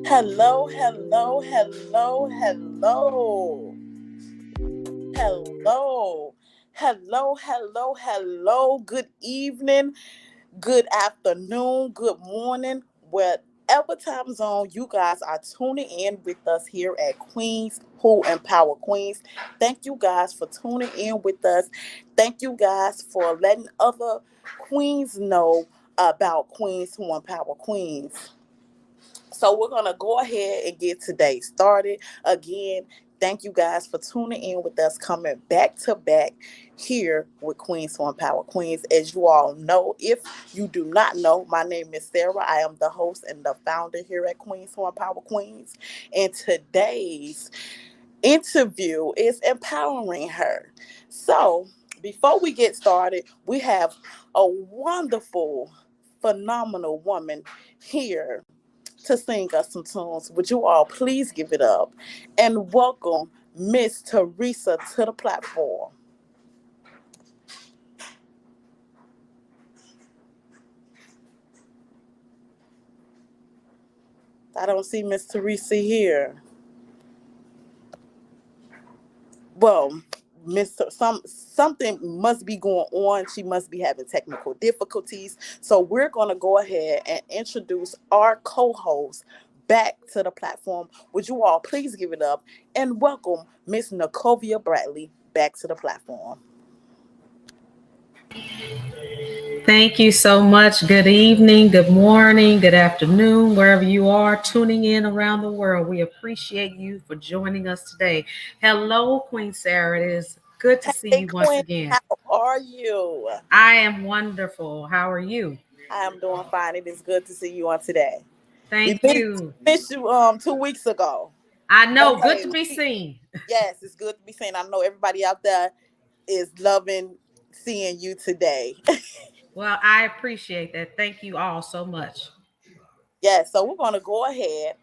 Hello, hello, hello, hello. Hello. Hello, hello, hello. Good evening, good afternoon, good morning. Whatever time zone you guys are tuning in with us here at Queens Who Empower Queens. Thank you guys for tuning in with us. Thank you guys for letting other queens know about Queens Who Empower Queens. So we're gonna go ahead and get today started. Again, thank you guys for tuning in with us, coming back to back here with Queens Who Empower Queens. As you all know, if you do not know, my name is Sarah. I am the host and the founder here at Queens Who Empower Queens. And today's interview is empowering her. So before we get started, we have a wonderful, phenomenal woman here to sing us some tunes. Would you all please give it up and welcome Miss Teresa to the platform? I don't see Miss Teresa here. Well, something must be going on. She must be having technical difficulties. So we're going to go ahead and introduce our co-host back to the platform. Would you all please give it up and welcome Miss Nicovia Bradley back to the platform? Thank you so much. Good evening, good morning, good afternoon, wherever you are tuning in around the world. We appreciate you for joining us today. Hello, Queen Sarah. It is good to see Hey you once Quinn, again. how are you? I am wonderful. How are you? I am doing fine. It is good to see you on today. We Thank you. missed you 2 weeks ago. I But know, good hey, to be seen. yes, it's good to be seen. I know everybody out there is loving seeing you today. Well, I appreciate that. Thank you all so much. Yes, so we're gonna go ahead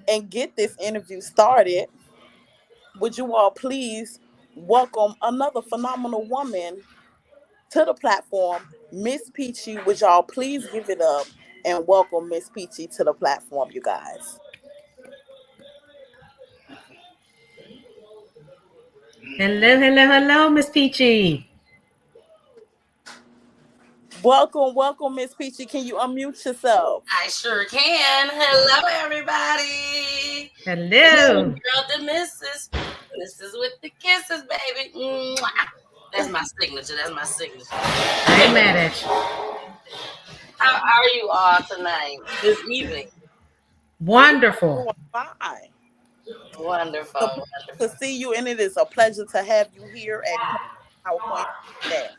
and get this interview started. Would you all please welcome another phenomenal woman to the platform, Miss Peachy? Would y'all please give it up and welcome Miss Peachy to the platform, you guys? Hello, hello, hello, Miss Peachy. Welcome, welcome, Miss Peachy. Can you unmute yourself? I sure can. Hello, everybody. It's your Hello. girl, the Missus. Missus with the kisses, baby. Mwah. That's my signature. That's my signature. I ain't mad at you. How are you all tonight? This evening. We're Wonderful. doing fine. Wonderful. So pleased to Wonderful. see you, and it is a pleasure to have you here at our Queen today.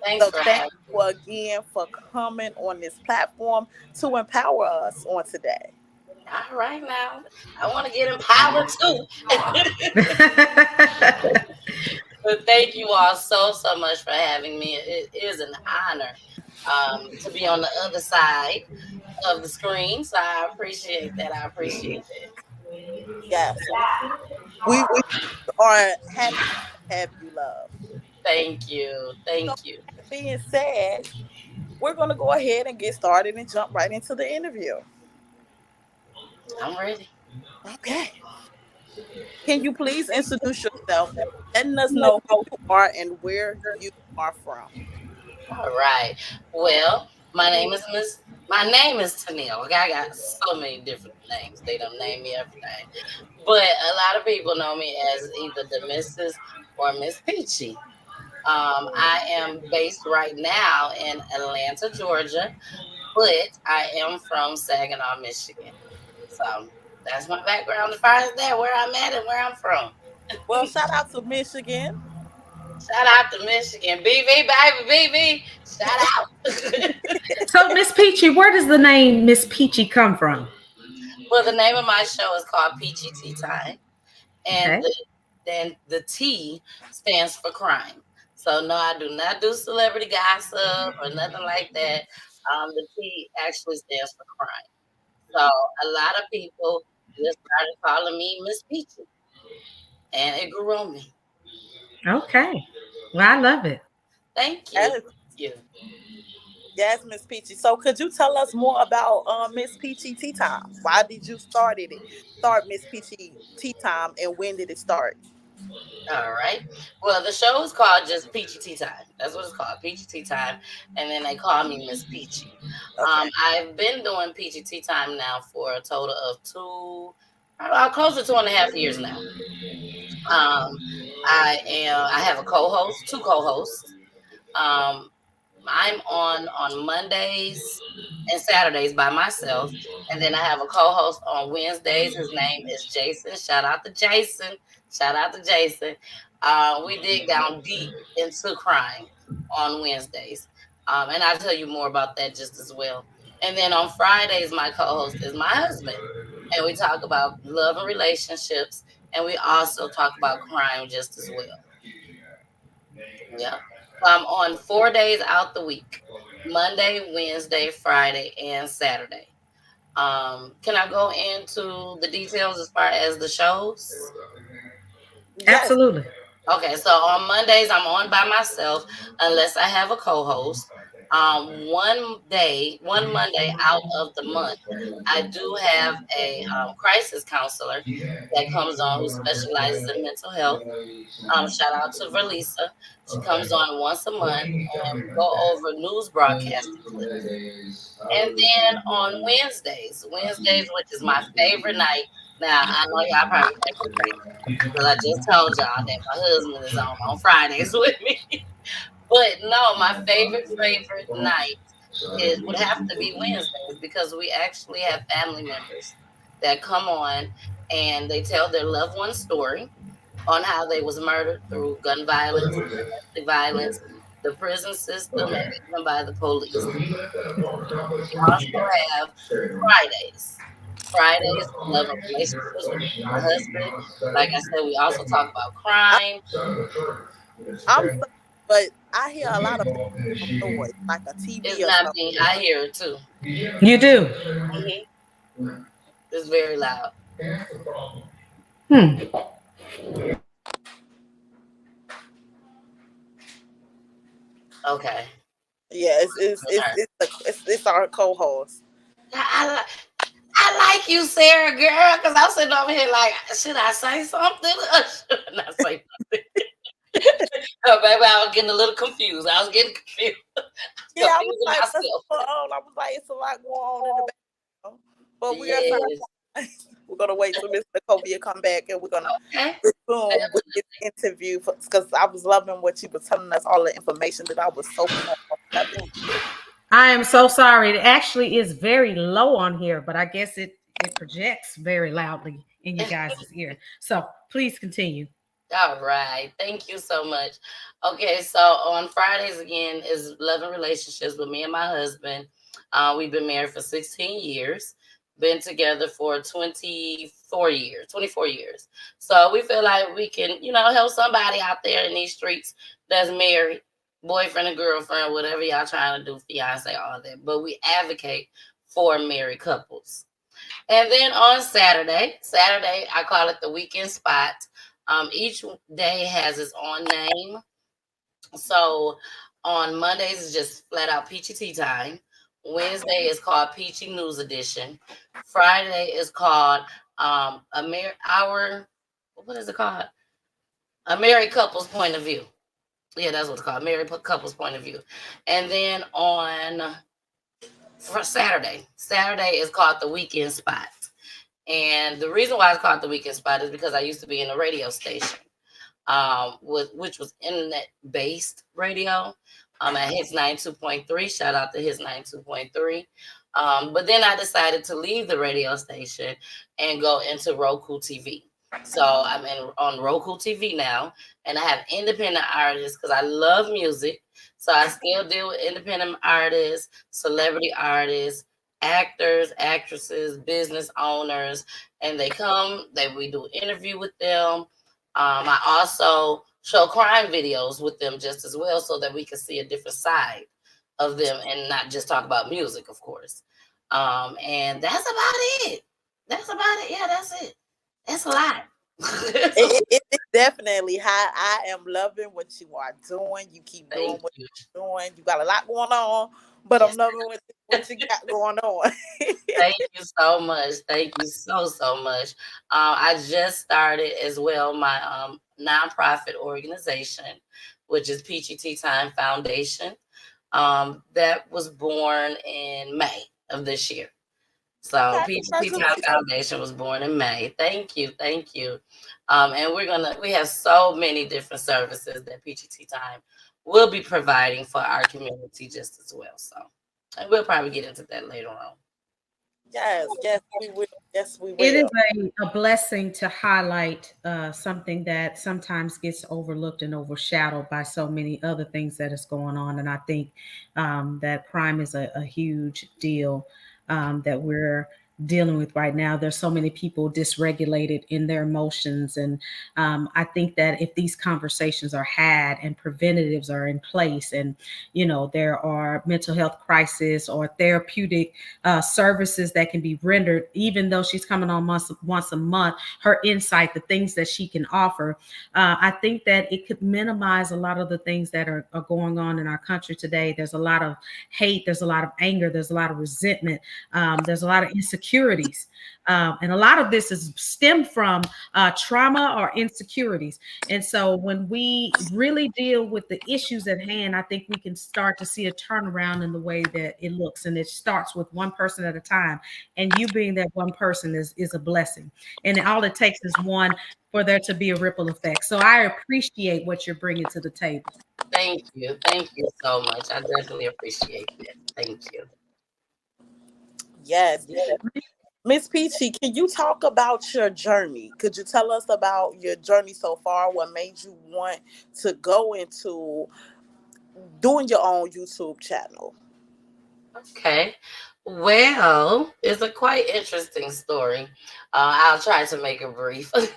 Thanks So for thank having you again for coming on this platform to empower us on today. me. All right, now. I want to get empowered too. But thank you all so much for having me. It is an honor to be on the other side of the screen. So I appreciate that. I appreciate that. Yes, we are happy to have you, love. Thank you. So Thank you. that being said, we're gonna go ahead and get started and jump right into the interview. I'm ready. Okay. Can you please introduce yourself, letting us know who you are and where you are from? All right. Well, my name is Tennille. Okay, I got so many different names. They don't name me everything. But a lot of people know me as either the Mrs. or Miss Peachy. I am based right now in Atlanta, Georgia, but I am from Saginaw, Michigan. So that's my background as far as that, where I'm at and where I'm from. Well, shout out to Michigan. Shout out to Michigan. BV, baby, BV. Shout out. So, Miss Peachy, where does the name Miss Peachy come from? Well, the name of my show is called Peachy Tea Time, and Okay. the T stands for crime. So no, I do not do celebrity gossip or nothing like that. The T actually stands for crime. So a lot of people just started calling me Miss Peachy, and it grew on me. Okay. Well, I love it. Thank you. Yes. Thank you. Yes, Miss Peachy. So could you tell us more about Miss Peachy Tea Time? Why did you start Miss Peachy Tea Time, and when did it start? All right. Well, the show is called just Peachy Tea Time. That's what it's called, Peachy Tea Time. And then they call me Miss Peachy. Okay. I've been doing Peachy Tea Time now for a total of close to 2.5 years now. Um, I have a co-host, two co-hosts. Um, I'm on Mondays and Saturdays by myself, and then I have a co-host on Wednesdays. His name is Jason. Shout out to Jason. Shout out to Jason. We dig down deep into crime on Wednesdays, and I'll tell you more about that just as well. And then on Fridays, my co-host is my husband, and we talk about love and relationships, and we also talk about crime just as well. Yeah. I'm on 4 days out the week: Monday, Wednesday, Friday, and Saturday. Can I go into the details as far as the shows? Yes. Absolutely. Okay, so on Mondays I'm on by myself unless I have a co-host. One Monday out of the month, I do have a crisis counselor that comes on who specializes in mental health. Shout out to Verlisa. She comes on once a month and we go over news broadcasting clips. And then on Wednesdays, which is my favorite night. Now I know y'all probably think I'm crazy because I just told y'all that my husband is on Fridays with me. But no, my favorite night would have to be Wednesdays because we actually have family members that come on and they tell their loved one's story on how they was murdered through gun violence, domestic violence, the prison system, and even by the police. We also have Fridays. Fridays, love and relationships with me and my husband. Like I said, we also talk about I, crime. I'm sorry, but I hear a lot of noise, like a It's TV or not something. me. I hear it too. You do. Hmm. It's very loud. Hmm. Okay. Yeah, it's our co-host. I, I like you, Sarah, girl, because I'm sitting over here like, should I say something or should I not say nothing? Oh, baby, I was getting a little confused. I was getting confused, Yeah, I was confusing like, what's myself. going on? I was like, it's a lot going on in the background. But we're gonna Yes. we're gonna wait till Mr. Covey come back, and we're gonna Okay. resume with this interview because I was loving what you were telling us, all the information that I was soaking up on. I am so sorry. It actually is very low on here, but I guess it projects very loudly in you guys' ear. So please continue. All right. Thank you so much. Okay, so on Fridays again is Love and Relationships with me and my husband. We've been married for 16 years, been together for 24 years. So we feel like we can, help somebody out there in these streets that's married, boyfriend and girlfriend, whatever y'all trying to do, fiance, all that. But we advocate for married couples. And then on Saturday, I call it the weekend spot. Each day has its own name. So on Mondays is just flat out Peachy Tea Time. Wednesday is called Peachy News Edition. Friday is called our what is it called? A married couple's point of view. Yeah, that's what it's called. Married couple's point of view. And then on for Saturday is called the weekend spot. And the reason why it's called the weekend spot is because I used to be in a radio station, which was internet based radio, at Hits 92.3. Shout out to Hits 92.3. But then I decided to leave the radio station and go into Roku TV. So I'm on Roku TV now, and I have independent artists because I love music. So I still deal with independent artists, celebrity artists, actors, actresses, business owners, and we do interview with them. I also show crime videos with them just as well so that we can see a different side of them and not just talk about music, of course. And that's about it. That's about it. Yeah, that's it. That's a lot. It's definitely high. I am loving what you are doing. You keep doing Thank what you. you're doing. You got a lot going on But I'm Yes. loving what you got going on. Thank you so much. Thank you so much. I just started as well my nonprofit organization, which is Peachy Tea Time Foundation. That was born in May of this year. So Okay, Peachy Tea Time congratulations. Foundation was born in May. Thank you, thank you. And we have so many different services that Peachy Tea Time will be providing for our community just as well. So, and we'll probably get into that later on. Yes, yes, we will. Yes, we It is will. a blessing to highlight something that sometimes gets overlooked and overshadowed by so many other things that is going on. And I think that crime is a huge deal that we're dealing with right now. There's so many people dysregulated in their emotions. And I think that if these conversations are had and preventatives are in place, and, you know, there are mental health crisis or therapeutic services that can be rendered, even though she's coming on once a month, her insight, the things that she can offer. I think that it could minimize a lot of the things that are going on in our country today. There's a lot of hate, there's a lot of anger, there's a lot of resentment, there's a lot of insecurities. And a lot of this is stemmed from trauma or insecurities. And so when we really deal with the issues at hand, I think we can start to see a turnaround in the way that it looks. And it starts with one person at a time. And you being that one person is a blessing. And all it takes is one for there to be a ripple effect. So I appreciate what you're bringing to the table. Thank you. Thank you so much. I definitely appreciate that. Thank you. Yes. Miss Peachy, can you talk about your journey? Could you tell us about your journey so far? What made you want to go into doing your own YouTube channel? Okay. Well, it's a quite interesting story. I'll try to make it brief. But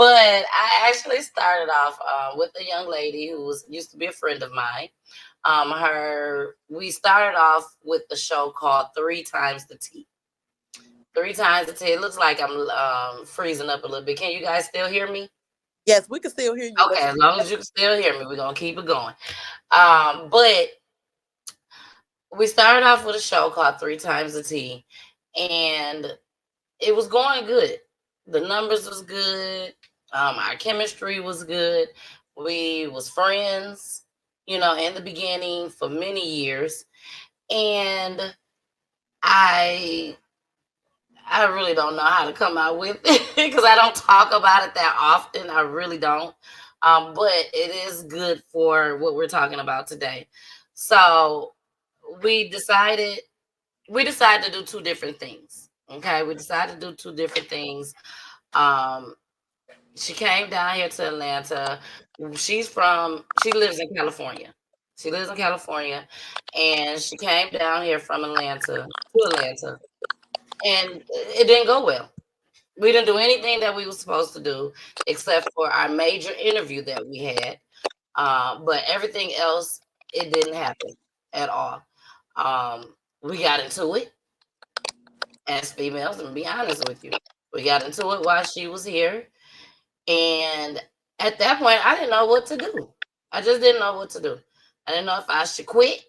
I actually started off with a young lady who used to be a friend of mine. We started off with the show called Three Times the Tea. Three times the tea. It looks like I'm freezing up a little bit. Can you guys still hear me? Yes, we can still hear you. Okay, Let's as long as you can still hear me, we're gonna keep it going. But we started off with a show called Three Times the Tea, and it was going good. The numbers was good. Our chemistry was good. We was friends, in the beginning for many years, and I I really don't know how to come out with it because I don't talk about it that often. I really don't. But it is good for what we're talking about today. So we decided we decided to do two different things. Okay, we decided to do two different things. Um, she came down here to Atlanta. She lives in California. She lives in California, and she came down here from Atlanta to Atlanta, and it didn't go well. We didn't do anything that we were supposed to do except for our major interview that we had. But everything else, it didn't happen at all. We got into it as females, and be honest with you, we got into it while she was here. And at that point, I didn't know what to do. I just didn't know what to do. I didn't know if I should quit,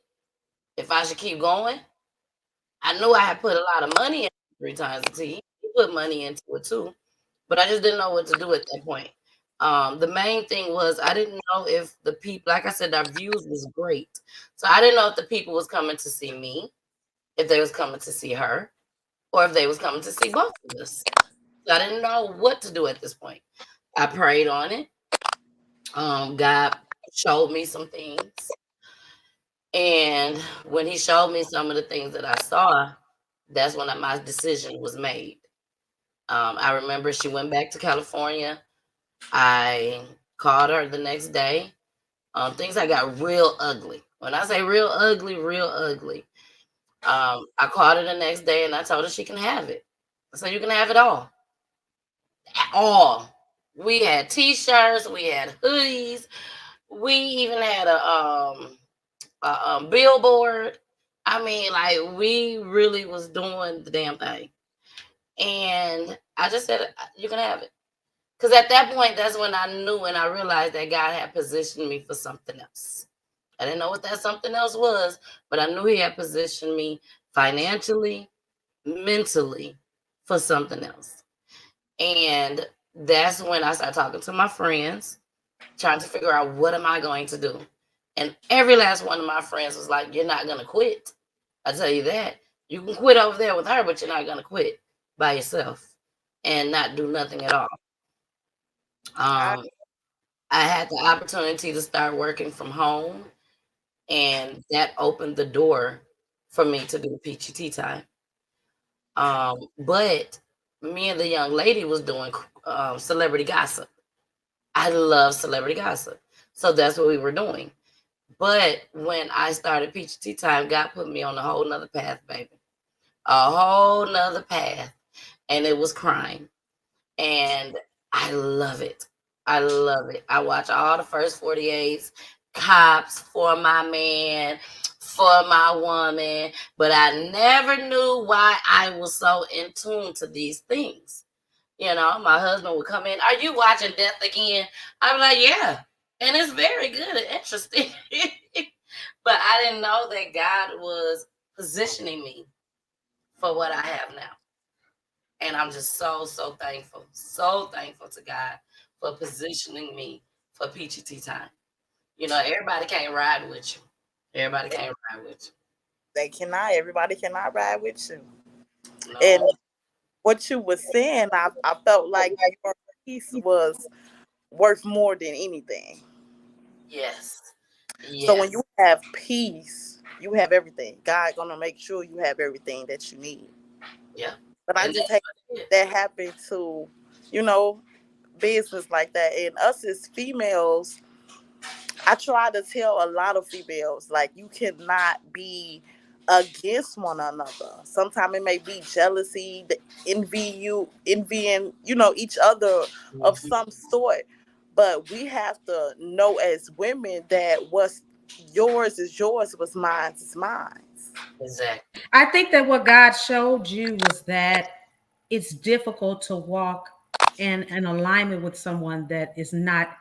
if I should keep going. I knew I had put a lot of money in three times a tea. He put money into it too, but I just didn't know what to do at that point. The main thing was I didn't know if the people, like I said, our views was great, so I didn't know if the people was coming to see me, if they was coming to see her, or if they was coming to see both of us. So I didn't know what to do at this point. I prayed on it. God showed me some things, and when He showed me some of the things that I saw, that's when my decision was made. I remember she went back to California. I called her the next day. Things I got real ugly. When I say real ugly, real ugly. I called her the next day and I told her she can have it. I said, you can have it all. All. We had t-shirts, we had hoodies, we even had a billboard. I mean, like we really was doing the damn thing. And I just said, you can have it. Because at that point, that's when I knew and I realized that God had positioned me for something else. I didn't know what that something else was, but I knew he had positioned me financially, mentally for something else. And that's when I started talking to my friends, trying to figure out what am I going to do. And every last one of my friends was like, "You're not gonna quit. I tell you that. You can quit over there with her, but you're not gonna quit by yourself and not do nothing at all." I, Um, I had the opportunity to start working from home, and that opened the door for me to do Peachy Tea Time. But me and the young lady was doing celebrity gossip. I love celebrity gossip, so that's what we were doing. But when I started Peachy Tea Time, God put me on a whole nother path, baby, a whole nother path, and it was crime. And I love it. I love it. I watch all the first 48s, cops for my man, for my woman, but I never knew why I was so in tune to these things. My husband would come in, "Are you watching Death Again?" I'm like, "Yeah." And it's very good and interesting. But I didn't know that God was positioning me for what I have now. And I'm just so thankful to God for positioning me for Peachy Tea Time. Everybody can't ride with you. Everybody can't ride with they cannot. Everybody cannot ride with you. you. And No, what you were saying, I felt like your piece was worth more than anything. yes, So when yes, you have peace, you have everything. God gonna make sure you have everything that you need. yeah. But I And just that's hate what it is. that happened to, you know, business like that. And us as females, I try to tell a lot of females, like, you cannot be against one another. Sometimes it may be jealousy, the envying, each other of Mhm. some sort. But we have to know as women that what's yours is yours, what's mine is mine. Exactly. I think that what God showed you was that it's difficult to walk in an alignment with someone that is not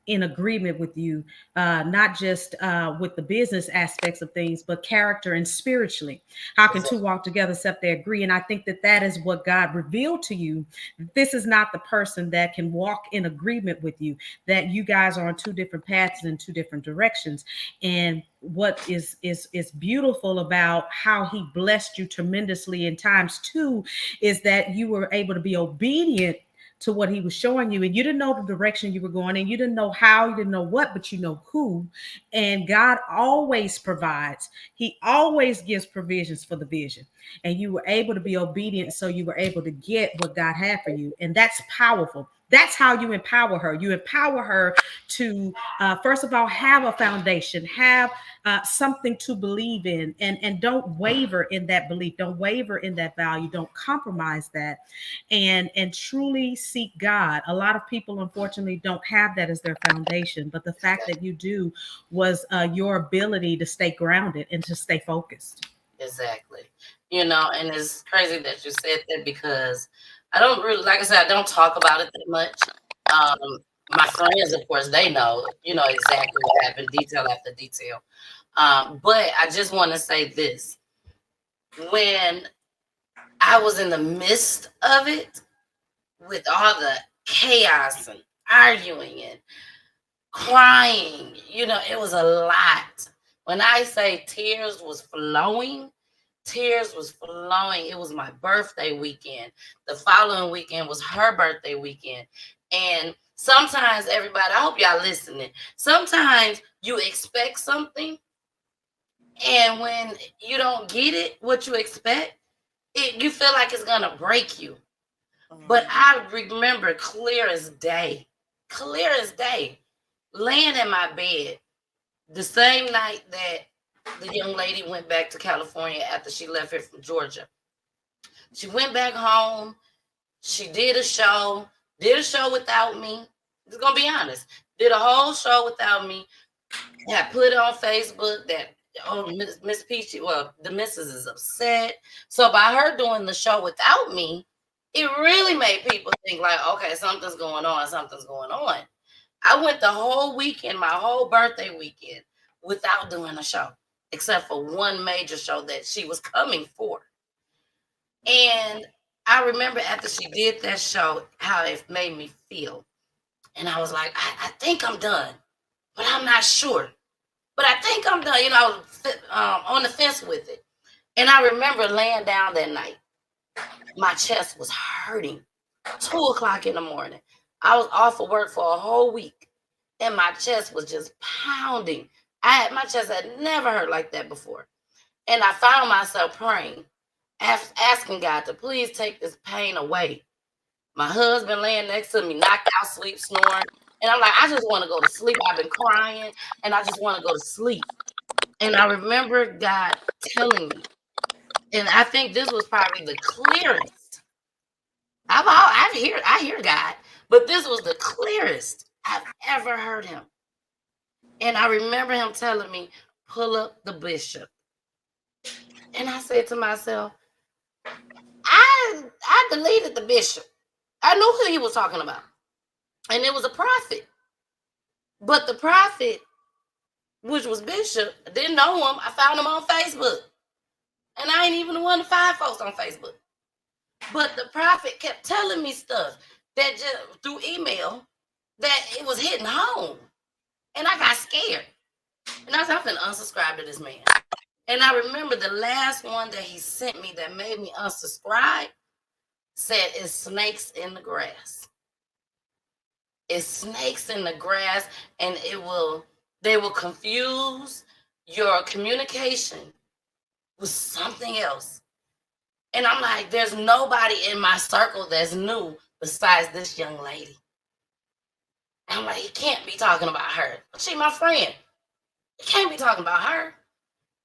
in agreement with you, not just with the business aspects of things, but character and spiritually. How can two Exactly. walk together except they agree? And I think that that is what God revealed to you. This is not the person that can walk in agreement with you, that you guys are on two different paths in two different directions. And what is beautiful about how he blessed you tremendously in times two is that you were able to be obedient to what he was showing you, and you didn't know the direction you were going in, you didn't know how, you didn't know what, but you know who. And God always provides, he always gives provisions for the vision, and you were able to be obedient, so you were able to get what God had for you. And that's powerful. That's how you empower her. You empower her to first of all have a foundation, have something to believe in, and don't waver in that belief, don't waver in that value, don't compromise that, and truly seek God. A lot of people unfortunately don't have that as their foundation, but the fact that you do was your ability to stay grounded and to stay focused. Exactly. And it's crazy that you said that because I don't really, like I said, I don't talk about it that much. Um, my friends, of course, they know exactly what happened, detail after detail. But I just want to say this. When I was in the midst of it, with all the chaos and arguing and crying, it was a lot. When I say tears was flowing. It was my birthday weekend. The following weekend was her birthday weekend. And sometimes, everybody, I hope y'all listening. Sometimes you expect something, and when you don't get it, what you expect, you feel like it's gonna break you. But Mhm. I remember clear as day, laying in my bed the same night that the young lady went back to California after she left here from Georgia. She went back home. She did a show without me. Just gonna be honest. Did a whole show without me. Had put it on Facebook that, oh, Miss Peachy, well, the missus is upset. So by her doing the show without me, it really made people think like, okay, something's going on, something's going on. I went the whole weekend, my whole birthday weekend, without doing a show, except for one major show that she was coming for. And I remember after she did that show, how it made me feel. And I was like, I think I'm done, but I'm not sure. But I think I'm done. I was on the fence with it. And I remember laying down that night. My chest was hurting. 2:00 in the morning. I was off of work for a whole week. And my chest was just pounding. My chest had never hurt like that before. And I found myself praying, asking God to please take this pain away. My husband laying next to me, knocked out, sleep, snoring. And I'm like, I just want to go to sleep. I've been crying and I just want to go to sleep. And I remember God telling me, and I think this was probably the clearest. I hear God, but this was the clearest I've ever heard him. And I remember him telling me, pull up the bishop. And I said to myself, I deleted the bishop. I knew who he was talking about. And it was a prophet. But the prophet, which was Bishop, I didn't know him. I found him on Facebook. And I ain't even the one to find folks on Facebook. But the prophet kept telling me stuff that just through email that it was hitting home. And I got scared. And I said, I'm finna unsubscribe to this man. And I remember the last one that he sent me that made me unsubscribe said, it's snakes in the grass. It's snakes in the grass, and they will confuse your communication with something else. And I'm like, there's nobody in my circle that's new besides this young lady. And I'm like, he can't be talking about her. She my friend. He can't be talking about her.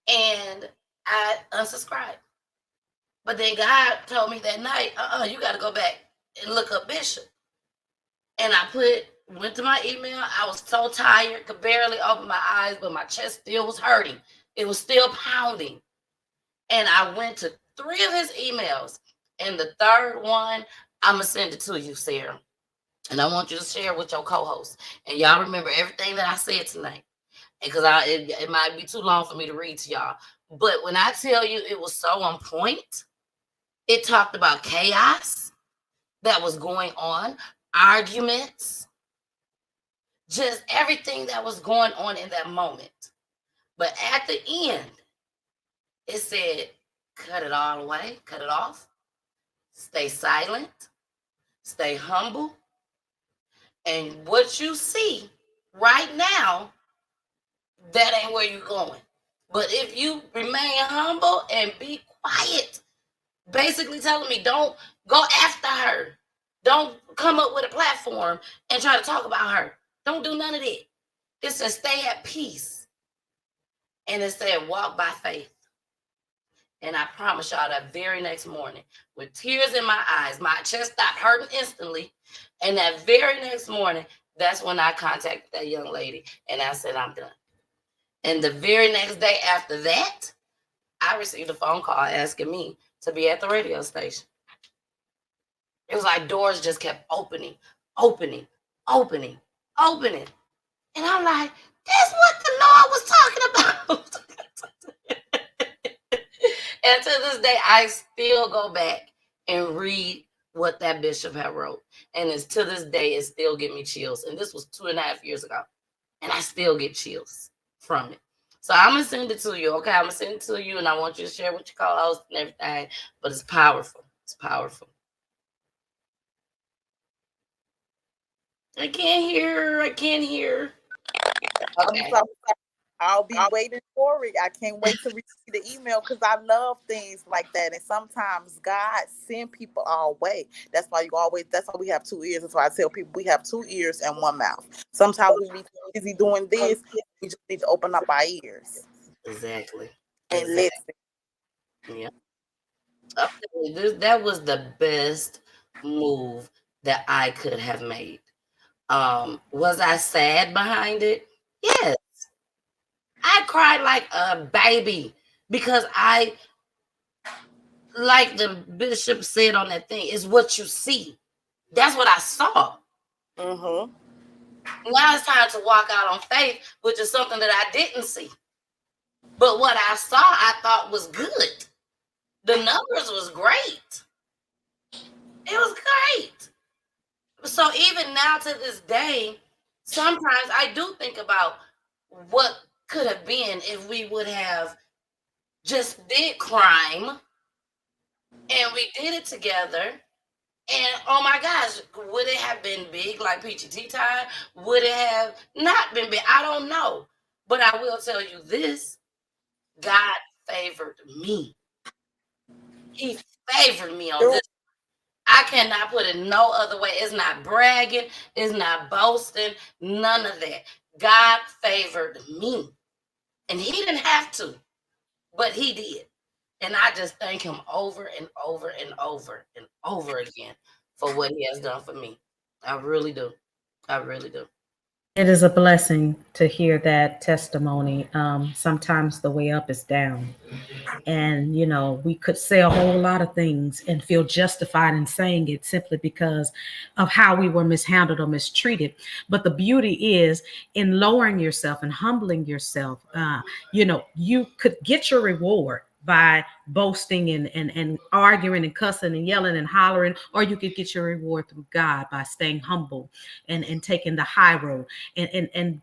And I unsubscribed. But then God told me that night, you got to go back and look up Bishop. And I went to my email. I was so tired, could barely open my eyes, but my chest still was hurting. It was still pounding. And I went to 3 of his emails. And the third one, I'm going to send it to you, Sarah. And I want you to share with your co-host. And y'all remember everything that I said tonight. Because it might be too long for me to read to y'all. But when I tell you it was so on point, it talked about chaos that was going on, arguments, just everything that was going on in that moment. But at the end, it said, cut it all away, cut it off, stay silent, stay humble. And what you see right now, that ain't where you're going. But if you remain humble and be quiet, basically telling me don't go after her. Don't come up with a platform and try to talk about her. Don't do none of that. It says stay at peace. And it said walk by faith. And I promise y'all that very next morning, with tears in my eyes, my chest stopped hurting instantly. And that very next morning, that's when I contacted that young lady. And I said, I'm done. And the very next day after that, I received a phone call asking me to be at the radio station. It was like doors just kept opening. And I'm like, that's what the Lord was talking about. And to this day, I still go back and read what that bishop had wrote. And it's to this day, it still gives me chills. And this was 2.5 years ago. And I still get chills from it. So I'm going to send it to you, okay? I'm going to send it to you, and I want you to share with your co-host and everything. But it's powerful. It's powerful. I can't hear. Okay. I'll be waiting for it. I can't wait to receive the email because I love things like that. And sometimes God send people our way. That's why we have 2 ears. That's why I tell people we have 2 ears and 1 mouth. Sometimes we be too busy doing this. We just need to open up our ears. Exactly. And listen. Yeah. That was the best move that I could have made. Was I sad behind it? Yes. I cried like a baby because like the bishop said on that thing, is what you see. That's what I saw. Mm-hmm. Now it's time to walk out on faith, which is something that I didn't see. But what I saw, I thought was good. The numbers was great. It was great. So even now to this day, sometimes I do think about what could have been if we would have just did crime and we did it together. And oh my gosh, would it have been big like Peachy Tea Time? Would it have not been big? I don't know. But I will tell you this, God favored me. He favored me on this. I cannot put it no other way. It's not bragging, it's not boasting, none of that. God favored me. And he didn't have to, but he did. And I just thank him over and over and over and over again for what he has done for me. I really do. I really do. It is a blessing to hear that testimony. Sometimes the way up is down. And, we could say a whole lot of things and feel justified in saying it simply because of how we were mishandled or mistreated. But the beauty is in lowering yourself and humbling yourself. You could get your reward by boasting and arguing and cussing and yelling and hollering, or you could get your reward through God by staying humble and taking the high road and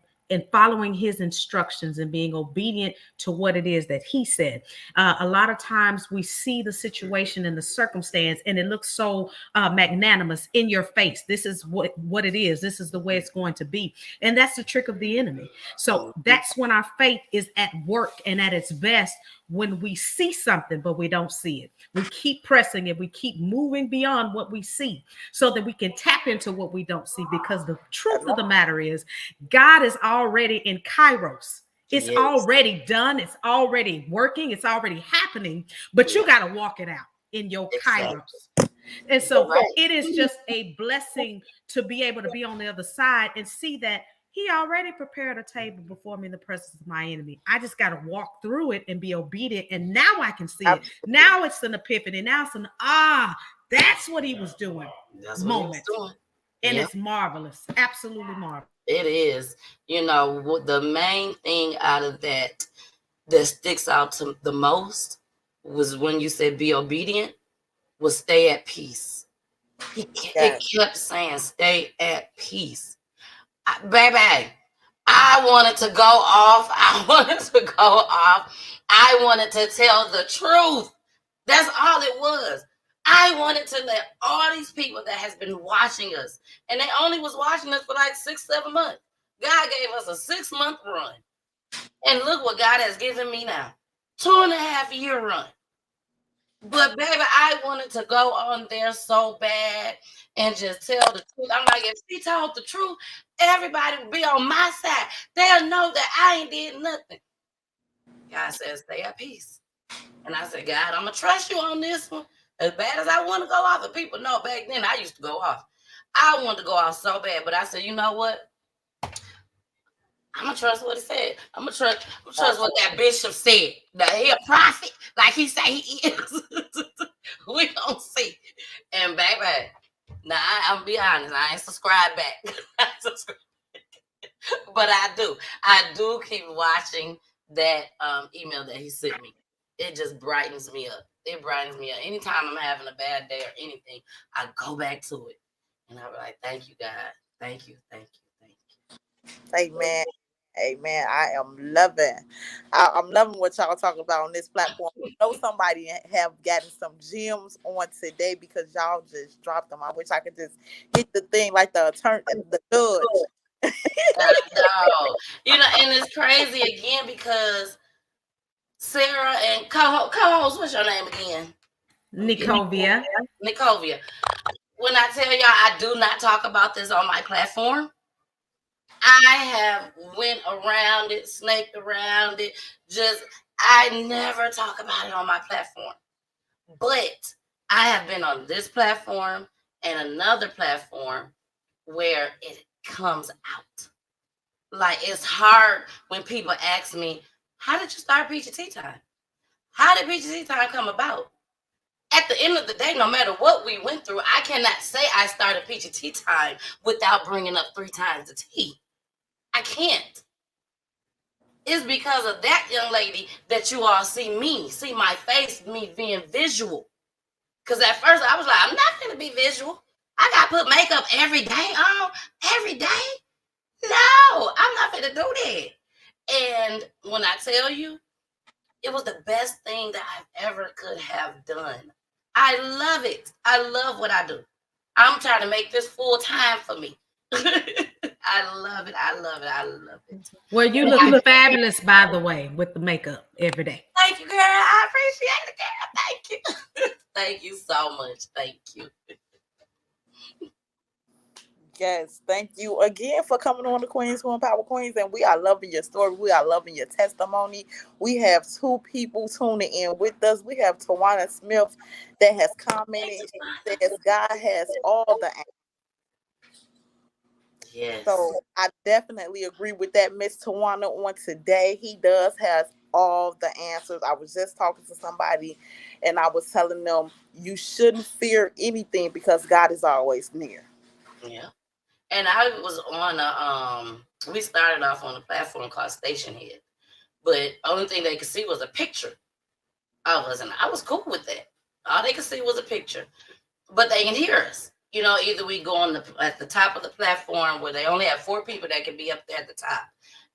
following his instructions and being obedient to what it is that he said. A lot of times we see the situation and the circumstance and it looks so magnanimous in your face. This is what it is. This is the way it's going to be. And that's the trick of the enemy. So that's when our faith is at work and at its best, when we see something, but we don't see it. We keep pressing it. We keep moving beyond what we see so that we can tap into what we don't see, because the truth of the matter is God is already in Kairos. It's already done. It's already working. It's already happening, but you got to walk it out in your Kairos. And so it is just a blessing to be able to be on the other side and see that he already prepared a table before me in the presence of my enemy. I just got to walk through it and be obedient. And now I can see it. Now it's an epiphany. Now it's that's what he was doing. That's what he was doing. And it's marvelous. Absolutely marvelous. It is. The main thing out of that sticks out to the most was when you said be obedient, was stay at peace. It kept saying stay at peace. Baby, I wanted to go off. I wanted to tell the truth. That's all it was. I wanted to let all these people that has been watching us, and they only was watching us for like 6-7 months. God gave us a 6-month run. And look what God has given me now. 2.5-year run. But baby, I wanted to go on there so bad and just tell the truth. I'm like, if she told the truth, everybody would be on my side. They'll know that I ain't did nothing. God says, stay at peace. And I said, God, I'm going to trust you on this one. As bad as I want to go off, and people know back then I used to go off. I wanted to go off so bad, but I said, you know what? I'm gonna trust what he said. I'm gonna trust what that bishop said. That he a prophet, like he say he is. We gonna see. And baby, now I'm gonna be honest, I ain't subscribed back. But I do keep watching that email that he sent me. It just brightens me up. It brightens me up. Anytime I'm having a bad day or anything, I go back to it. And I'll be like, thank you, God. Thank you. Amen. Amen. I'm loving what y'all talking about on this platform. I know somebody have gotten some gems on today because y'all just dropped them. I wish I could just hit the thing like the judge. And it's crazy again because Sarah and co-host, what's your name again? Nicovia. When I tell y'all I do not talk about this on my platform, I have went around it, snaked around it. I never talk about it on my platform. But I have been on this platform and another platform where it comes out. Like, it's hard when people ask me, how did you start Peachy Tea Time? How did Peachy Tea Time come about? At the end of the day, no matter what we went through, I cannot say I started Peachy Tea Time without bringing up 3 times the tea. I can't. It's because of that young lady that you all see my face, me being visual. Because at first I was like, I'm not going to be visual. I got to put makeup every day on, every day. No, I'm not going to do that. And when I tell you, it was the best thing that I've ever could have done. I love it. I love what I do. I'm trying to make this full time for me. I love it. I love it. I love it. Well, you looking fabulous, by the way, with the makeup every day. Thank you, girl. I appreciate it, girl. Thank you. Thank you so much. Thank you. Yes, thank you again for coming on the Queens Who Empower Queens, and we are loving your story. We are loving your testimony. We have two people tuning in with us. We have Tawana Smith that has commented and says God has all the answers. Yes. So I definitely agree with that, Miss Tawana. On today, he does have all the answers. I was just talking to somebody, and I was telling them you shouldn't fear anything because God is always near. Yeah. And I was on we started off on a platform called Station Head. But only thing they could see was a picture of us. And I was cool with that. All they could see was a picture. But they can hear us. You know, either we go on at the top of the platform where they only have 4 people that can be up there at the top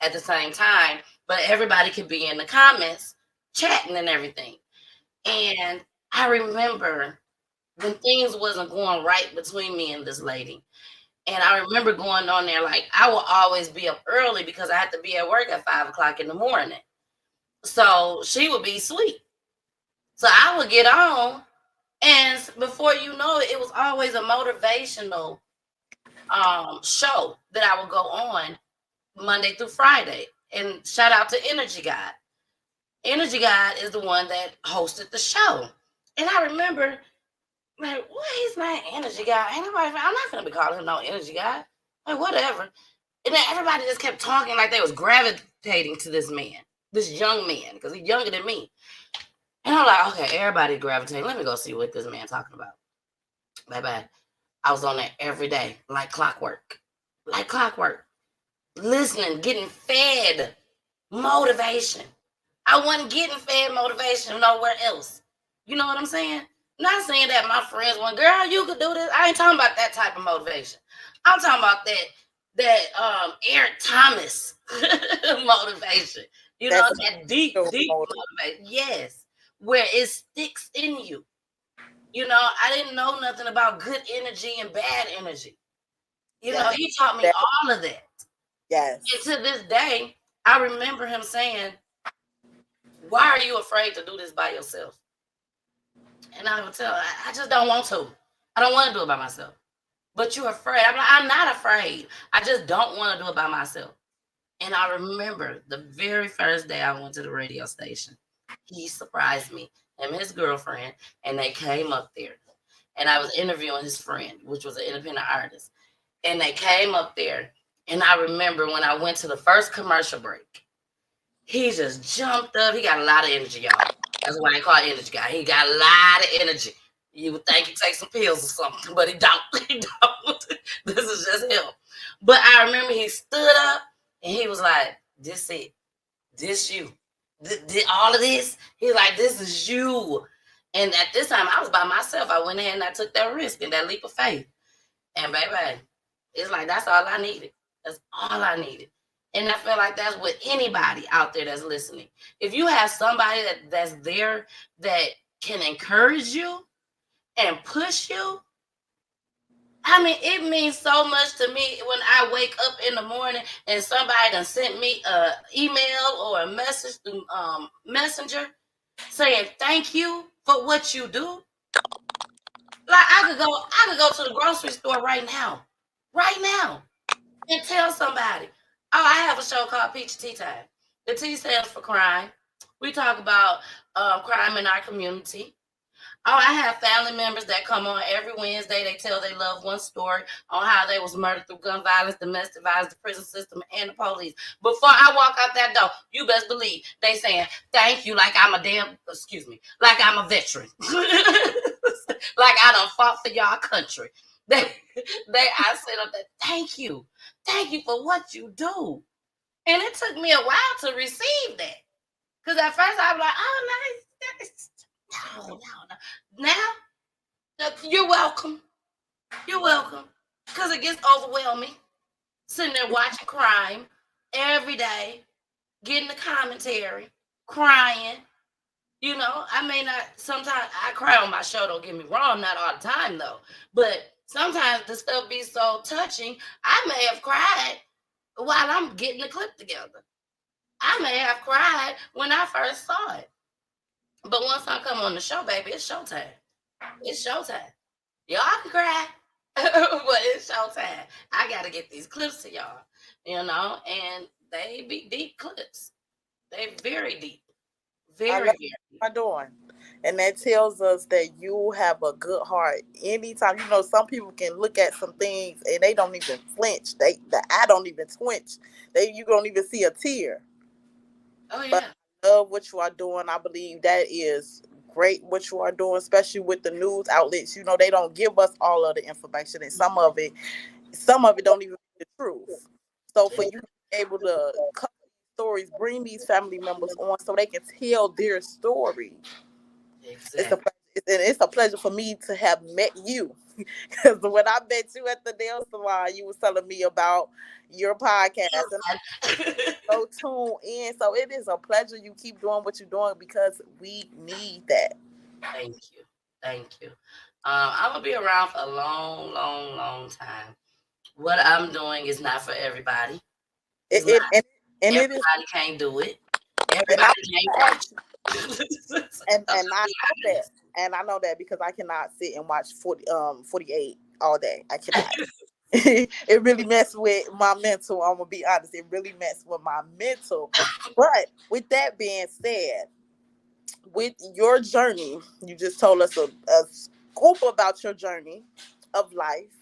at the same time, but everybody could be in the comments chatting and everything. And I remember when things wasn't going right between me and this lady. And I remember going on there, like, I will always be up early because I had to be at work at 5 o'clock in the morning. So she would be asleep. So I would get on, and before you know it, it was always a motivational show that I would go on Monday through Friday. And shout out to Energy God. Energy God is the one that hosted the show. And I remember, like, what is my Energy God? Ain't nobody, I'm not gonna be calling him no Energy God. Like, whatever. And then everybody just kept talking like they was gravitating to this man, this young man, because he's younger than me. And I'm like, okay, everybody gravitating. Let me go see what this man talking about. Bye-bye. I was on there every day, like clockwork. Like clockwork. Listening, getting fed motivation. I wasn't getting fed motivation nowhere else. You know what I'm saying? Not saying that my friends went, girl, you could do this. I ain't talking about that type of motivation. I'm talking about that Eric Thomas motivation. You know, that deep motivation. Yes. Where it sticks in you. You know, I didn't know nothing about good energy and bad energy. You know, he taught me all of that. Yes. And to this day, I remember him saying, why are you afraid to do this by yourself? And I would tell her, I just don't want to. I don't want to do it by myself. But you're afraid. I'm like, I'm not afraid. I just don't want to do it by myself. And I remember the very first day I went to the radio station, he surprised me, him and his girlfriend, and they came up there. And I was interviewing his friend, which was an independent artist. And they came up there. And I remember when I went to the first commercial break, he just jumped up. He got a lot of energy, y'all. That's why they call it Energy Guy. He got a lot of energy. You would think he takes some pills or something, but he don't. He don't. This is just him. But I remember he stood up and he was like, this it. This you. All of this. He's like, this is you. And at this time, I was by myself. I went in and I took that risk and that leap of faith. And baby, it's like, that's all I needed. That's all I needed. And I feel like that's with anybody out there that's listening. If you have somebody that's there that can encourage you and push you, I mean, it means so much to me when I wake up in the morning and somebody done sent me an email or a message through Messenger saying thank you for what you do. Like I could go to the grocery store right now, and tell somebody, oh, I have a show called Peach Tea Time. The T stands for crime. We talk about crime in our community. Oh, I have family members that come on every Wednesday. They tell their loved one story on how they was murdered through gun violence, domestic violence, the prison system, and the police. Before I walk out that door, you best believe they saying thank you like I'm a like I'm a veteran. Like I done fought for y'all country. I said up there, thank you for what you do. And it took me a while to receive that. Because at first I was like, oh, nice. No. Now, you're welcome. You're welcome. Because it gets overwhelming. Sitting there watching crime every day, getting the commentary, crying. You know, I may not, sometimes I cry on my show, don't get me wrong, not all the time though. But sometimes the stuff be so touching, I may have cried while I'm getting the clip together. I may have cried when I first saw it. But once I come on the show, baby, it's showtime. It's showtime. Y'all can cry, but it's showtime. I got to get these clips to y'all, and they be deep clips. They very deep. I Very, love very deep. what you're doing. And that tells us that you have a good heart. Anytime, some people can look at some things and they don't even flinch. The eye don't even twitch. You don't even see a tear. Oh, But yeah. I love what you are doing. I believe that is great what you are doing, especially with the news outlets. They don't give us all of the information, and some of it don't even be the truth. So for you to be able to cover these stories, bring these family members on so they can tell their story. It's a Exactly. it's a pleasure for me to have met you. Because when I met you at the nail salon, you was telling me about your podcast, and so tuned in. So it is a pleasure you keep doing what you're doing because we need that. Thank you. Thank you. I'm going to be around for a long, long, long time. What I'm doing is not for everybody. It, It's not. it and it is, Everybody can't do it. and I Everybody can't watch it. and I Be know that, honest. and I know that because I cannot sit and watch 48 all day. I cannot. It really messed with my mental. I'm gonna be honest. It really messed with my mental. But with that being said, with your journey, you just told us a scoop about your journey of life.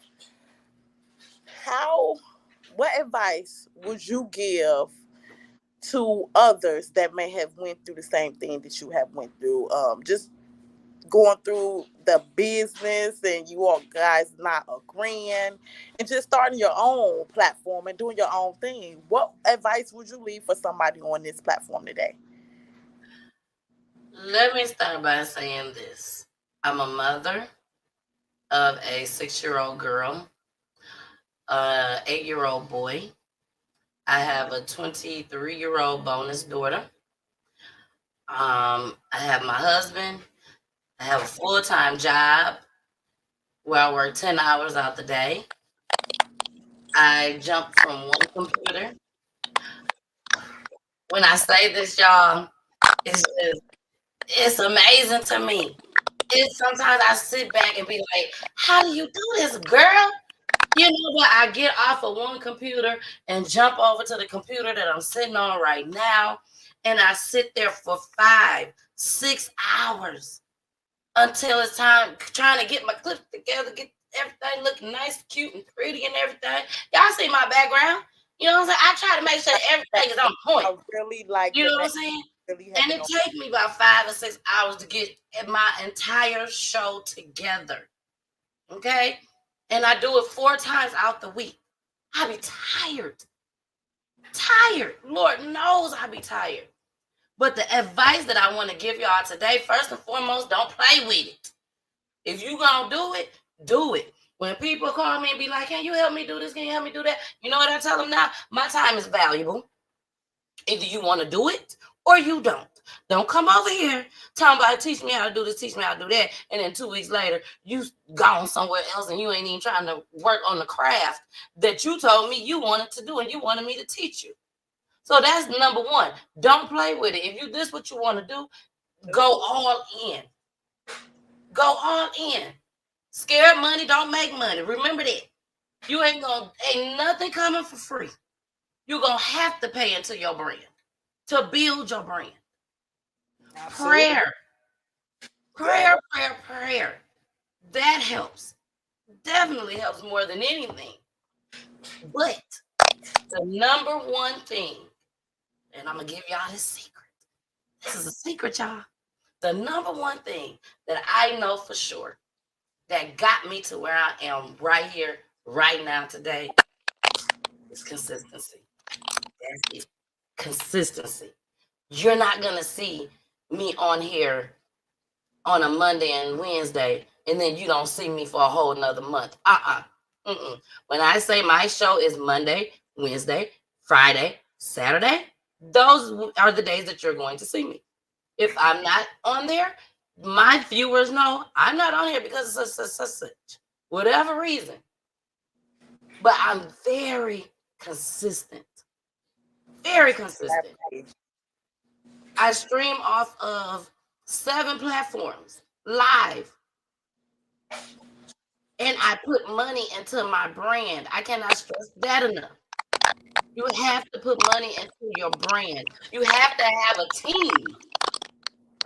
How, what advice would you give to others that may have went through the same thing that you have went through? Just going through the business and you all guys not agreeing and just starting your own platform and doing your own thing. What advice would you leave for somebody on this platform today? Let me start by saying this. I'm a mother of a 6-year-old girl, a 8-year-old boy. I have a 23-year-old bonus daughter. I have my husband. I have a full-time job where I work 10 hours out the day. I jump from one computer. When I say this, y'all, it's amazing to me. Sometimes I sit back and be like, how do you do this, girl? You know what? I get off of one computer and jump over to the computer that I'm sitting on right now. And I sit there for 5, 6 hours until it's time trying to get my clips together, get everything looking nice, cute, and pretty and everything. Y'all see my background? You know what I'm saying? I try to make sure everything is on point. I really like You the know what I'm next. saying? Really And happy it on. takes me about 5 or 6 hours to get my entire show together. Okay? And I do it 4 times out the week. I be tired. Tired. Lord knows I be tired. But the advice that I want to give y'all today, first and foremost, don't play with it. If you gonna do it, do it. When people call me and be like, can you help me do this? Can you help me do that? You know what I tell them now? My time is valuable. Either you want to do it or you don't. Don't come over here talking about teach me how to do this, teach me how to do that, and then 2 weeks later you gone somewhere else and you ain't even trying to work on the craft that you told me you wanted to do and you wanted me to teach you. So that's number one. Don't play with it. If you this what you want to do, go all in. Go all in. Scared money don't make money. Remember that. Ain't nothing coming for free. You're gonna have to pay into your brand to build your brand. Absolutely. Prayer. Prayer. That helps. Definitely helps more than anything. But the number one thing, and I'm going to give y'all this secret. This is a secret, y'all. The number one thing that I know for sure that got me to where I am right here, right now, today is consistency. That's it. Consistency. You're not going to see me on here on a Monday and Wednesday, and then you don't see me for a whole nother month. Mm-mm. When I say my show is Monday, Wednesday, Friday, Saturday, those are the days that you're going to see me. If I'm not on there, my viewers know I'm not on here because of such, whatever reason. But I'm very consistent. Very consistent. I stream off of 7 platforms live. And I put money into my brand. I cannot stress that enough. You have to put money into your brand. You have to have a team.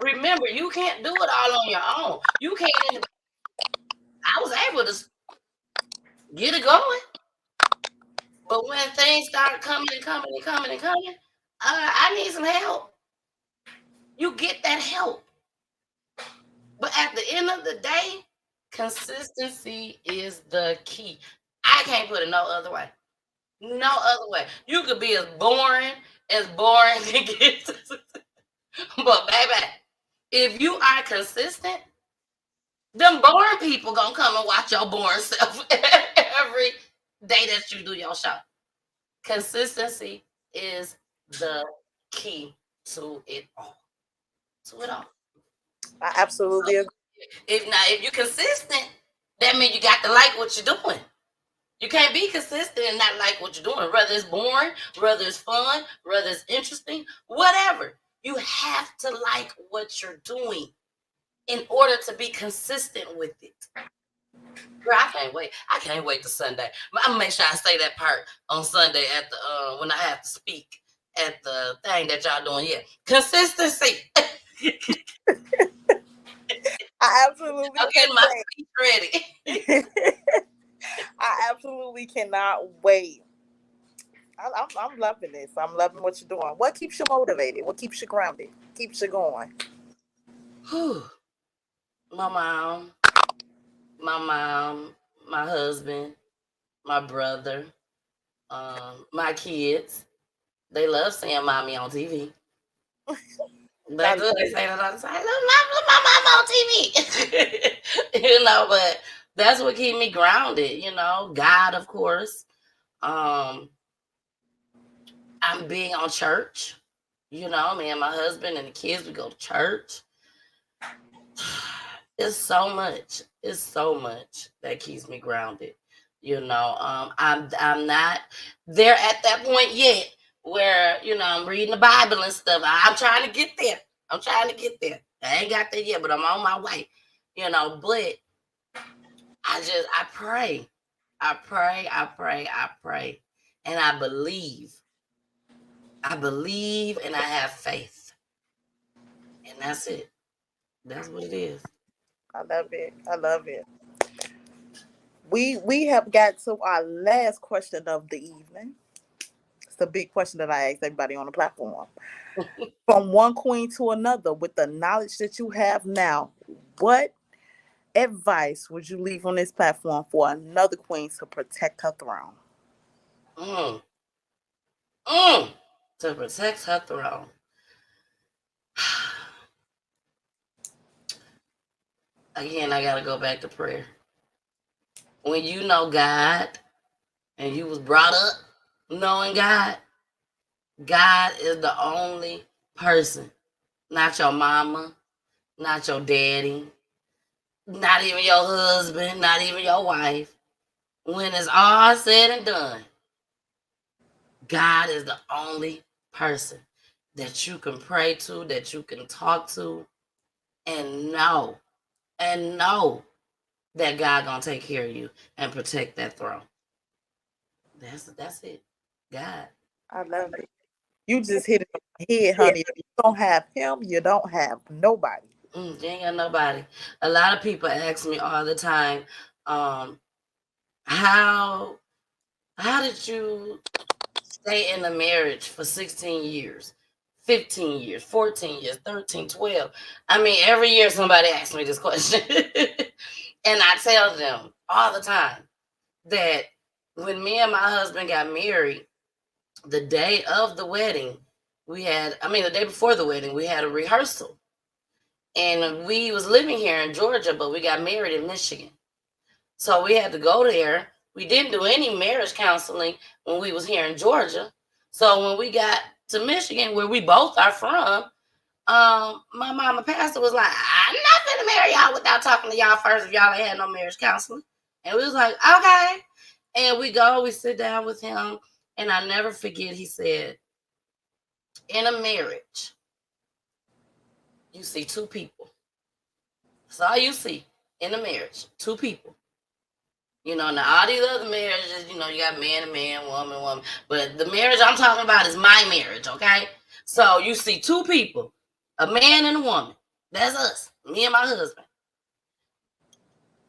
Remember, you can't do it all on your own. You can't even. I was able to get it going. But when things start coming and coming and coming and coming, I need some help. You get that help. But at the end of the day, consistency is the key. I can't put it no other way. No other way. You could be as boring can get. But baby, if you are consistent, them boring people gonna come and watch your boring self every day that you do your show. Consistency is the key to it all. To it all. I absolutely agree. If you're consistent, that means you got to like what you're doing. You can't be consistent and not like what you're doing. Whether it's boring, whether it's fun, whether it's interesting, whatever. You have to like what you're doing in order to be consistent with it. Girl, I can't wait. I can't wait to Sunday. I'm gonna make sure I say that part on Sunday at the when I have to speak at the thing that y'all doing. Yeah, consistency. I absolutely I'm getting my speech ready. I absolutely cannot wait. I'm loving this. I'm loving what you're doing. What keeps you motivated? What keeps you grounded? Keeps you going? Whew. My mom, my husband, my brother, my kids. They love seeing mommy on TV. They do. They say that all the time. Look, my mom on TV. But that's what keep me grounded. God, of course. I'm big on church. Me and my husband and the kids, we go to church. It's so much. It's so much that keeps me grounded. I'm not there at that point yet where I'm reading the Bible and stuff. I'm trying to get there. I ain't got there yet, but I'm on my way. But I pray. I pray. And I believe. And I have faith. And that's it. That's what it is. I love it. We have got to our last question of the evening. It's the big question that I ask everybody on the platform. From one queen to another, with the knowledge that you have now, what advice would you leave on this platform for another queen to protect her throne? To protect her throne. Again, I gotta go back to prayer. When you know God and you was brought up knowing God is the only person, not your mama, not your daddy, not even your husband, not even your wife. When it's all said and done, God is the only person that you can pray to, that you can talk to, and know that God gonna take care of you and protect that throne. That's it. God. I love it. You just hit it on the head, honey. If you don't have him, you don't have nobody. You ain't got nobody. A lot of people ask me all the time, how did you stay in a marriage for 16 years, 15 years, 14 years, 13, 12? I mean, every year somebody asks me this question. And I tell them all the time that when me and my husband got married, The day of the wedding, the day before the wedding, we had a rehearsal. And we was living here in Georgia, but we got married in Michigan. So we had to go there. We didn't do any marriage counseling when we was here in Georgia. So when we got to Michigan, where we both are from, my mama pastor was like, I'm not gonna marry y'all without talking to y'all first if y'all ain't had no marriage counseling. And we was like, okay. And we sit down with him, and I never forget, he said, in a marriage, you see two people. That's all you see in a marriage, two people. Now all these other marriages, you got man and man, woman, woman. But the marriage I'm talking about is my marriage, okay? So you see two people, a man and a woman. That's us, me and my husband.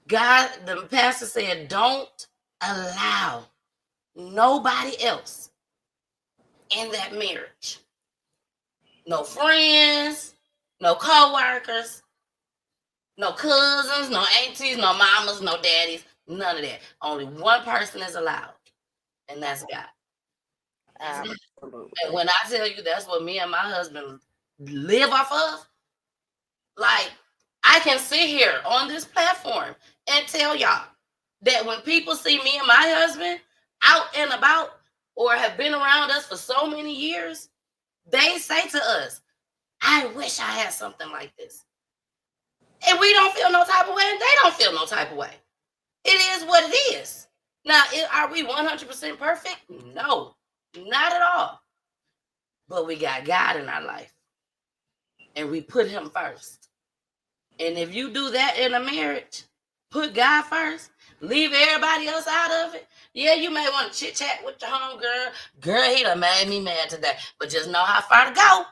God, the pastor said, don't allow nobody else in that marriage. No friends, no co-workers, no cousins, no aunties, no mamas, no daddies, none of that. Only one person is allowed, and that's God. Absolutely. And when I tell you that's what me and my husband live off of, like, I can sit here on this platform and tell y'all that when people see me and my husband out and about or have been around us for so many years, they say to us, I wish I had something like this. And we don't feel no type of way, and they don't feel no type of way. It is what it is. Now, are we 100% perfect? No, not at all. But we got God in our life, and we put him first. And if you do that in a marriage, put God first, leave everybody else out of it. Yeah, you may want to chit chat with your homegirl. Girl, he done made me mad today. But just know how far to go.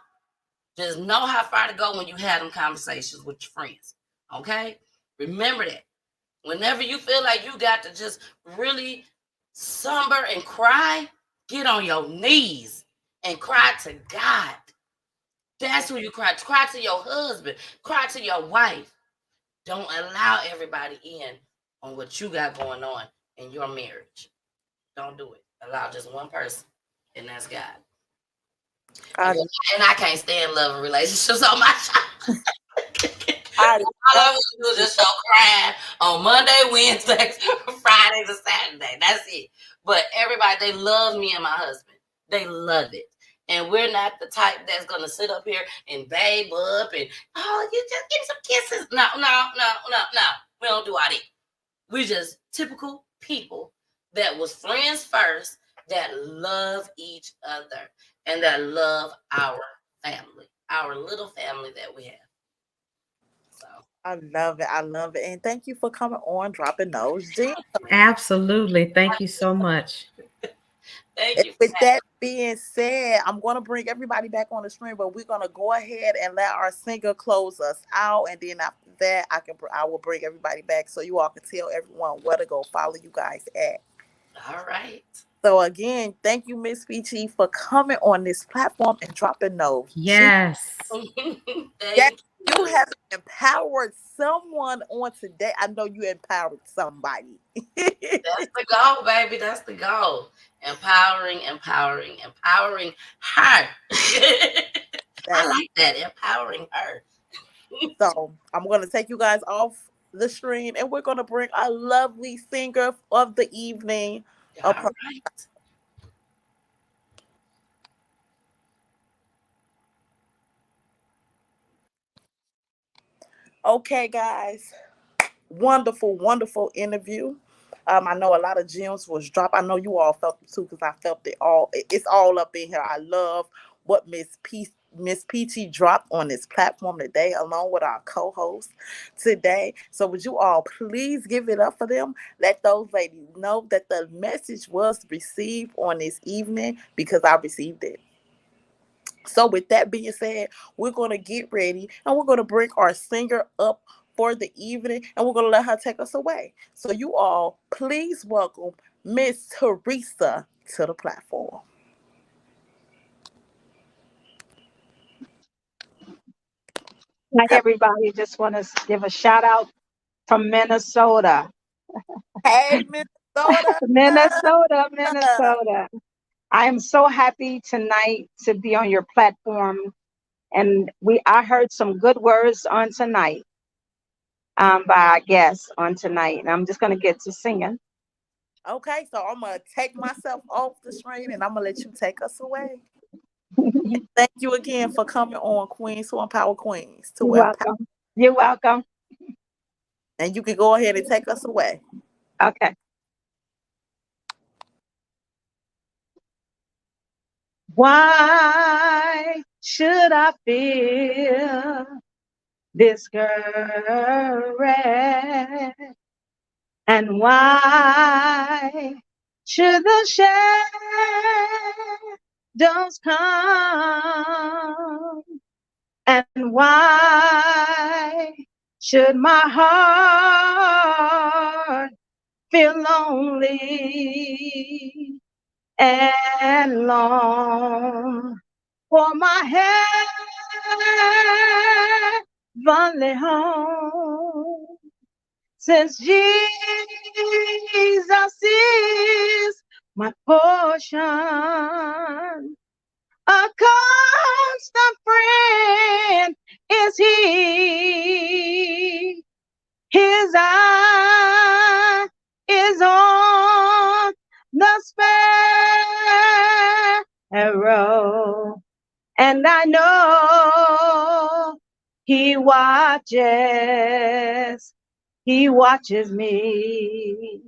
Just know how far to go when you have them conversations with your friends. Okay? Remember that. Whenever you feel like you got to just really somber and cry, get on your knees and cry to God. That's who you cry. Cry to your husband. Cry to your wife. Don't allow everybody in on what you got going on in your marriage. Don't do it. Allow just one person, and that's God. And I can't stand love and relationships on my show. All I want to do is just show crying on Monday, Wednesday, Friday to Saturday. That's it. But everybody, they love me and my husband. They love it. And we're not the type that's going to sit up here and babe up and, oh, you just give me some kisses. No. We don't do all that. We just typical people that was friends first, that love each other, and that love our family, our little family that we have. So I love it. I love it. And thank you for coming on, dropping those gems. Absolutely. Thank you so much. thank you. With that being said, I'm going to bring everybody back on the stream, but we're going to go ahead and let our singer close us out. And then after that, I will bring everybody back so you all can tell everyone where to go follow you guys at. All right. So again, thank you, Miss Peachy, for coming on this platform and dropping those. Yes. Yes, you have empowered someone on today. I know you empowered somebody. That's the goal, baby. That's the goal. Empowering her. I like that. Empowering her. So I'm going to take you guys off the stream, and we're going to bring our lovely singer of the evening. All right. Okay, guys. Wonderful, wonderful interview. I know a lot of gems was dropped. I know you all felt it too because I felt it all. It's all up in here. I love what Miss Peachy dropped on this platform today, along with our co-host today. So would you all please give it up for them? Let those ladies know that the message was received on this evening because I received it. So with that being said, we're going to get ready and we're going to bring our singer up for the evening and we're going to let her take us away. So you all, please welcome Miss Teresa to the platform. Hi, everybody. Just want to give a shout out from Minnesota. Hey, Minnesota. Minnesota. I am so happy tonight to be on your platform. And I heard some good words on tonight, by our guests on tonight. And I'm just gonna get to singing. Okay, so I'm gonna take myself off the screen and I'm gonna let you take us away. Thank you again for coming on, Queens to Empower Queens to You're empower. welcome. You're welcome. And you can go ahead and take us away. Okay. Why should I feel discouraged? And why should the shadows come? And why should my heart feel lonely and long for my heavenly home? Since Jesus is my portion, a constant friend is He. His eye is on the sparrow, and I know He watches me.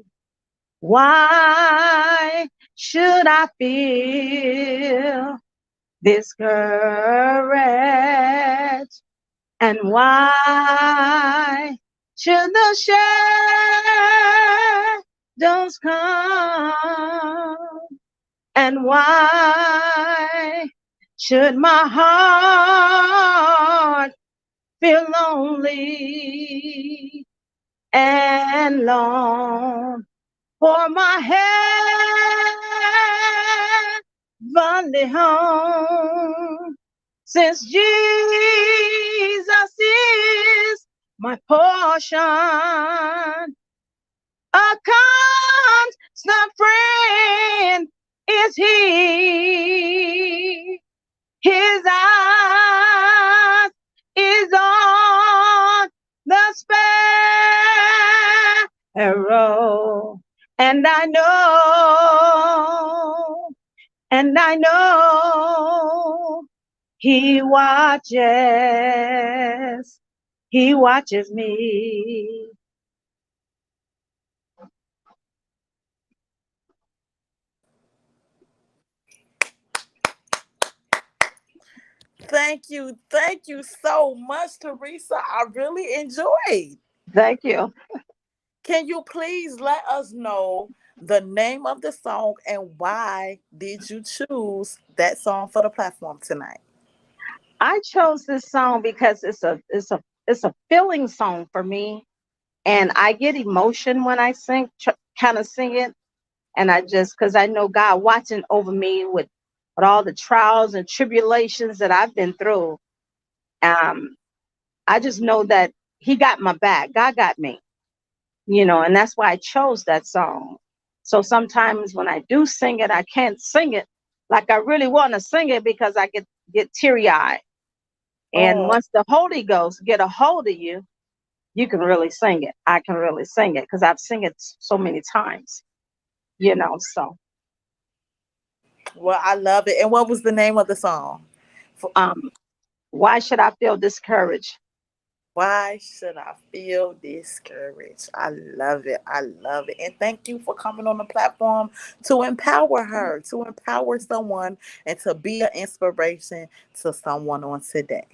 Why should I feel discouraged? And why should the shadows come? And why should my heart feel lonely and long for my heavenly home? Since Jesus is my portion, a constant friend is He. His eyes is on the sparrow, and I know He watches me. Thank you so much, Teresa. I really enjoyed. Thank you. Can you please let us know the name of the song and why did you choose that song for the platform tonight? I chose this song because it's a feeling song for me, and I get emotion when I kind of sing it, and I just because I know God watching over me with all the trials and tribulations that I've been through. Um, I just know that He got my back. God got me, and that's why I chose that song. So sometimes when I do sing it, I can't sing it like I really want to sing it because I get teary eyed. And Oh, once the Holy Ghost get a hold of you, you can really sing it. I can really sing it because I've sung it so many times, So well, I love it. And what was the name of the song? um, why should I feel discouraged? Why should I feel discouraged? I love it. I love it. And thank you for coming on the platform to empower her, to empower someone, and to be an inspiration to someone on today.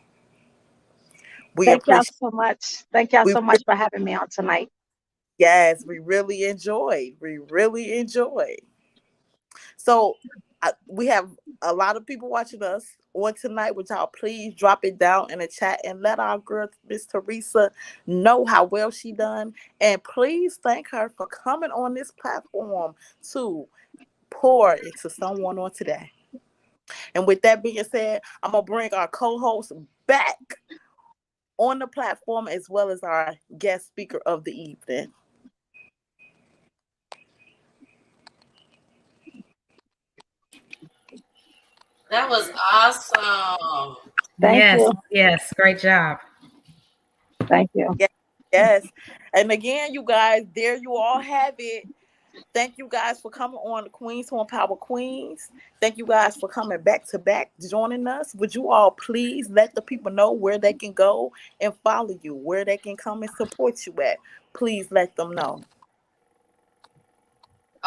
We Thank y'all appreciate so much. Thank y'all we so much for having me on tonight. yes, we really enjoyed. We really enjoyed. So we have a lot of people watching us on tonight. Would y'all please drop it down in the chat and let our girl Miss Teresa know how well she done, and please thank her for coming on this platform to pour into someone on today. And with that being said, I'm gonna bring our co-host back on the platform as well as our guest speaker of the evening. That was awesome. Thank Yes, you. yes, great job. Thank you. Yes, yes. And again, you guys, there you all have it. Thank you guys for coming on the Queens on Power Queens. Thank you guys for coming back to back, joining us. Would you all please let the people know where they can go and follow you, where they can come and support you at? Please let them know.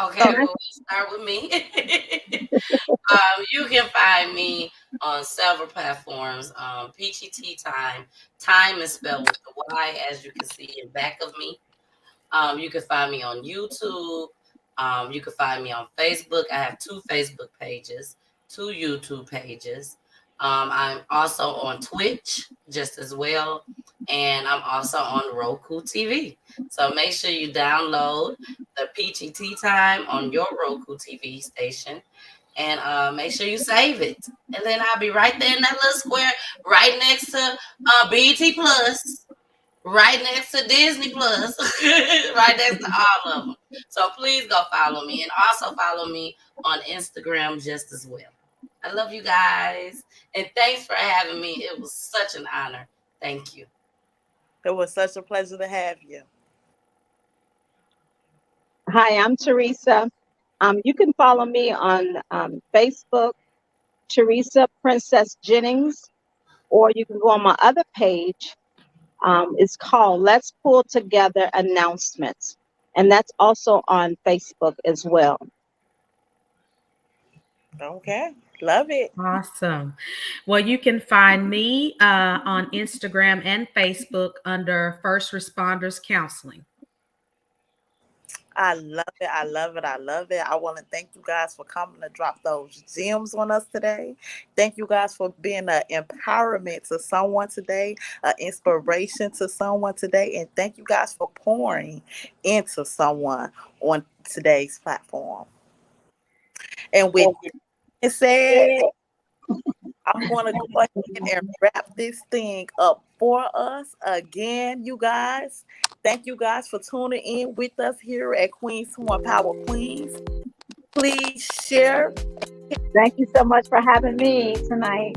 Okay, Can I? well, we'll start with me. You can find me on several platforms. Peachy Tea Time. Time is spelled with the Y, as you can see in back of me. You can find me on YouTube. You can find me on Facebook. I have 2 Facebook pages, 2 YouTube pages. I'm also on Twitch just as well. And I'm also on Roku TV. So make sure you download the Peachy Tea Time on your Roku TV station and make sure you save it. And then I'll be right there in that little square right next to BT Plus, right next to Disney Plus, right next to all of them. So please go follow me and also follow me on Instagram just as well. I love you guys and thanks for having me. It was such an honor. Thank you. It was such a pleasure to have you. Hi, I'm Teresa. You can follow me on Facebook, Teresa Princess Jennings, or you can go on my other page. It's called Let's Pull Together Announcements, and that's also on Facebook as well. Okay. Love it. Awesome. Well, you can find me on Instagram and Facebook under First Responders Counseling. I love it. I love it. I love it. I want to thank you guys for coming to drop those gems on us today. Thank you guys for being an empowerment to someone today, an inspiration to someone today. And thank you guys for pouring into someone on today's platform. And with that said, I'm going to go ahead and wrap this thing up for us again, you guys. Thank you guys for tuning in with us here at Queens One Power Queens. Please share. Thank you so much for having me tonight.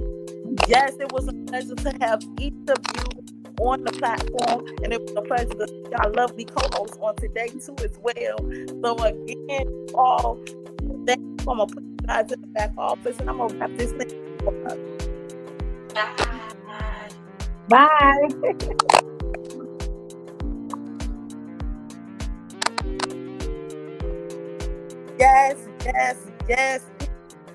Yes, it was a pleasure to have each of you on the platform, and it was a pleasure to see our lovely co-hosts on today too as well. So again, all thank you. I'm gonna put you guys in the back office, and I'm gonna wrap this thing up. Bye. Bye. Yes, yes, yes.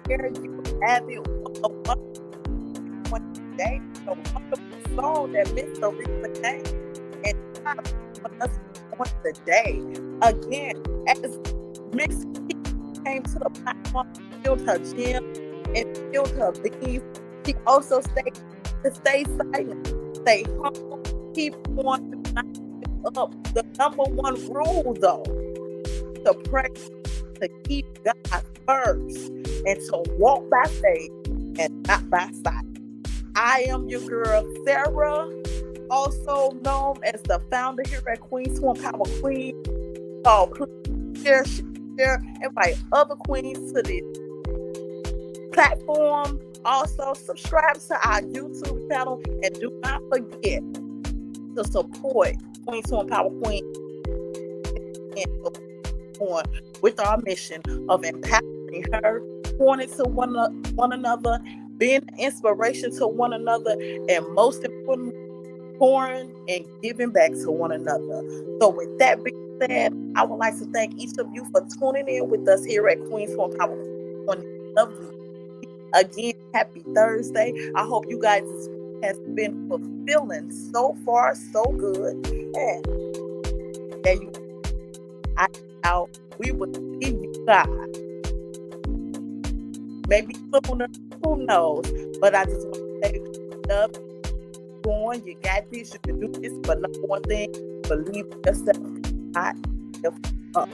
Here you have it. A wonderful day, a wonderful song that Mr. Rita came and dropped on us on the day. Again, as Miss came to the platform, filled her gym and filled her beans, she also stayed to stay silent, stay humble, keep on, do not give up. The number one rule, though, to pray, to keep God first, and to walk by faith and not by sight. I am your girl, Sarah, also known as the founder here at Queens One Power Queen. Oh, please share, invite other queens to this platform. Also, subscribe to our YouTube channel and do not forget to support Queens One Power Queen and on with our mission of empowering her, pouring to one another, being an inspiration to one another, and most importantly, pouring and giving back to one another. So, with that being said, I would like to thank each of you for tuning in with us here at Queens One Power on this lovely. Again, happy Thursday. I hope you guys has been fulfilling so far, so good. And there you out. We will see you guys. Maybe sooner, who knows? But I just want to say, love, going, you got this, you can do this. But number one thing, believe in yourself, not give up.